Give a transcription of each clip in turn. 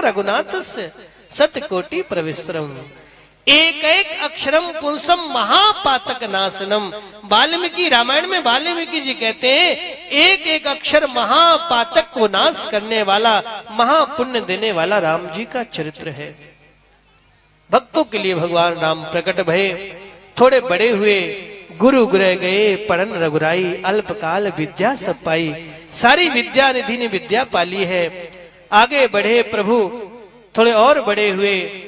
रघुनाथस्य सतकोटि प्रविस्तरम। एक एक अक्षरम पुंसम महापातक नाशनम। वाल्मीकि रामायण में वाल्मीकि जी कहते हैं एक एक अक्षर महापातक को नाश करने वाला, महापुण्य देने वाला राम जी का चरित्र है। भक्तों के लिए भगवान राम प्रकट भये, थोड़े बड़े हुए, गुरु गुरह गए पढ़न रघुराई, अल्पकाल विद्या सब पाई। सारी विद्या निधि ने विद्या पाली है। आगे बढ़े प्रभु, थोड़े और बड़े हुए,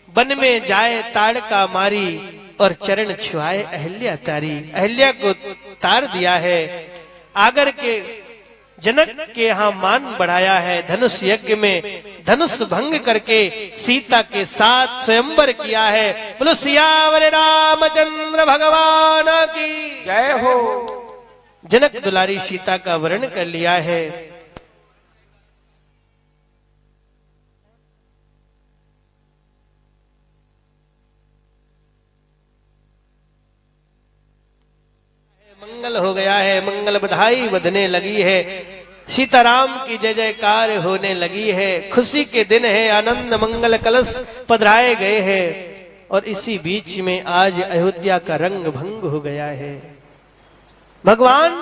वन में जाए ताड़का मारी, और चरण छुआए अहिल्या तारी। अहिल्या को तार दिया है। आगर के जनक के यहाँ मान बढ़ाया है। धनुष यज्ञ में धनुष भंग करके सीता के साथ स्वयंवर किया है। बोलो सियावर रामचंद्र भगवान की जय हो। जनक दुलारी सीता का वर्ण कर लिया है। मंगल हो गया है, मंगल बधाई बधने लगी है, सीताराम की जय जयकार होने लगी है। खुशी के दिन है, आनंद मंगल कलश पधराए गए हैं। और इसी बीच में आज अयोध्या का रंग भंग हो गया है। भगवान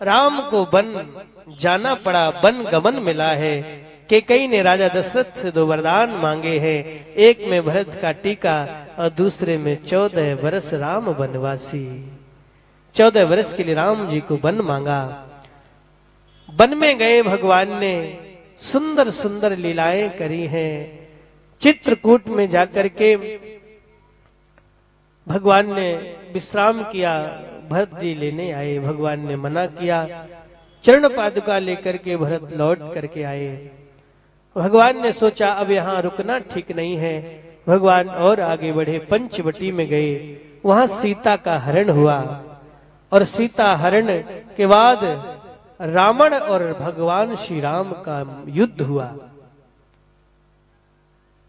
राम को वन जाना पड़ा, वन गमन मिला है। कैकेयी ने राजा दशरथ से 2 वरदान मांगे हैं। एक में भरत का टीका और दूसरे में 14 वर्ष राम वनवासी। 14 वर्ष के लिए राम जी को वन मांगा। वन में गए भगवान ने सुंदर सुंदर लीलाएं करी हैं। चित्रकूट में जाकर के भगवान ने विश्राम किया। भरत जी लेने आए, भगवान ने मना किया। चरण पादुका लेकर के भरत लौट करके आए। भगवान ने सोचा अब यहाँ रुकना ठीक नहीं है। भगवान और आगे बढ़े, पंचवटी में गए। वहां सीता का हरण हुआ और सीता हरण के बाद रावण और भगवान श्री राम का युद्ध हुआ।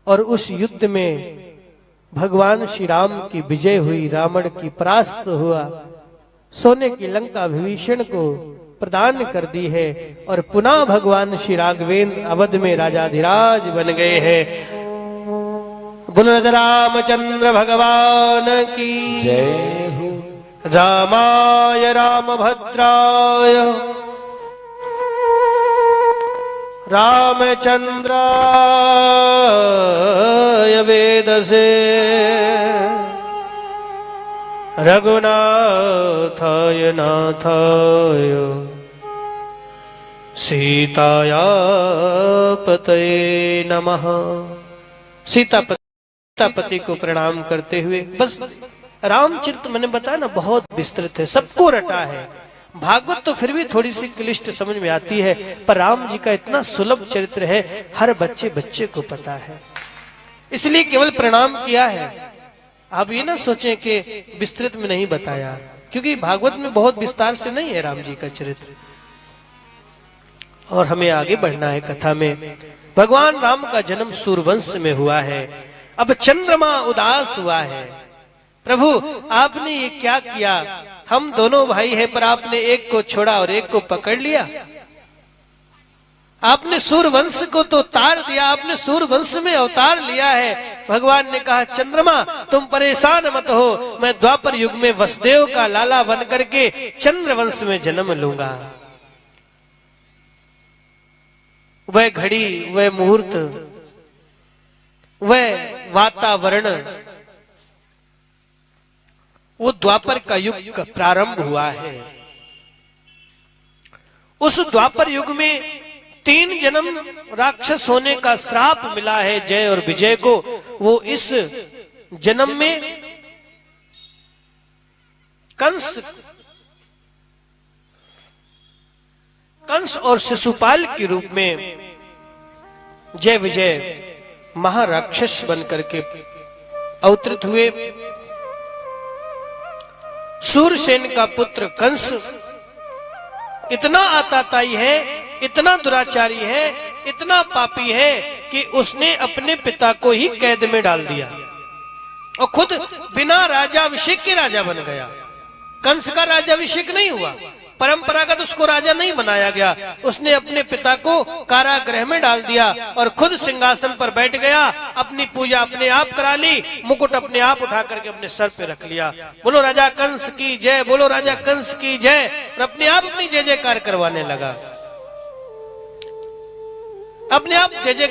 और उस युद्ध में भगवान श्री राम की विजय हुई, रावण की परास्त हुआ। सोने की लंका विभीषण को प्रदान कर दी है और पुनः भगवान श्री राघवेंद्र अवध में राजाधिराज बन गए हैं। बोलो रामचंद्र भगवान की जय हो। रामाय रामभद्राय रामचंद्राय वेदसे रघुनाथाय नाथाय सीताया पतये नमः। सीतापति को प्रणाम करते हुए बस रामचरित मैंने बताया ना बहुत विस्तृत है, सबको रटा है। भागवत तो फिर भी थोड़ी सी क्लिष्ट समझ में आती है, पर राम जी का इतना सुलभ चरित्र है, हर बच्चे को पता है, इसलिए केवल प्रणाम किया है। आप ये ना सोचें कि विस्तृत में नहीं बताया, क्योंकि भागवत में बहुत विस्तार से नहीं है राम जी का चरित्र। और हमें आगे बढ़ना है कथा में। भगवान राम का जन्म सूरवंश में हुआ है। अब चंद्रमा उदास हुआ है। प्रभु आपने ये क्या किया? हम दोनों भाई हैं, पर आपने एक को छोड़ा और एक को पकड़ लिया। आपने सूरवंश को तो तार दिया, आपने सूरवंश में अवतार लिया है। भगवान ने कहा चंद्रमा तुम परेशान मत हो, मैं द्वापर युग में वसुदेव का लाला बन करके चंद्रवंश में जन्म लूंगा। वह घड़ी, वह मुहूर्त, वह वातावरण, वो द्वापर का युग का प्रारंभ हुआ है। उस द्वापर युग में 3 जन्म राक्षस होने का श्राप मिला है जय और विजय को। वो इस जन्म में कंस और शिशुपाल के रूप में जय विजय महाराक्षस बनकर के अवतरित हुए। सूरसेन का पुत्र कंस इतना आताताई है, इतना दुराचारी है, इतना पापी है कि उसने अपने पिता को ही कैद में डाल दिया और खुद बिना राजाभिषेक के राजा बन गया। कंस का राजाभिषेक नहीं हुआ, परंपरागत उसको राजा नहीं बनाया गया, उसने अपने पिता को कारागृह में डाल दिया और खुद सिंहासन पर बैठ गया, अपनी पूजा अपने आप करा ली, मुकुट अपने आप उठा करके अपने सर पे रख लिया। बोलो राजा कंस की जय, बोलो राजा कंस की जय, और अपने आप अपनी जय जयकार करवाने लगा, अपने आप जय जय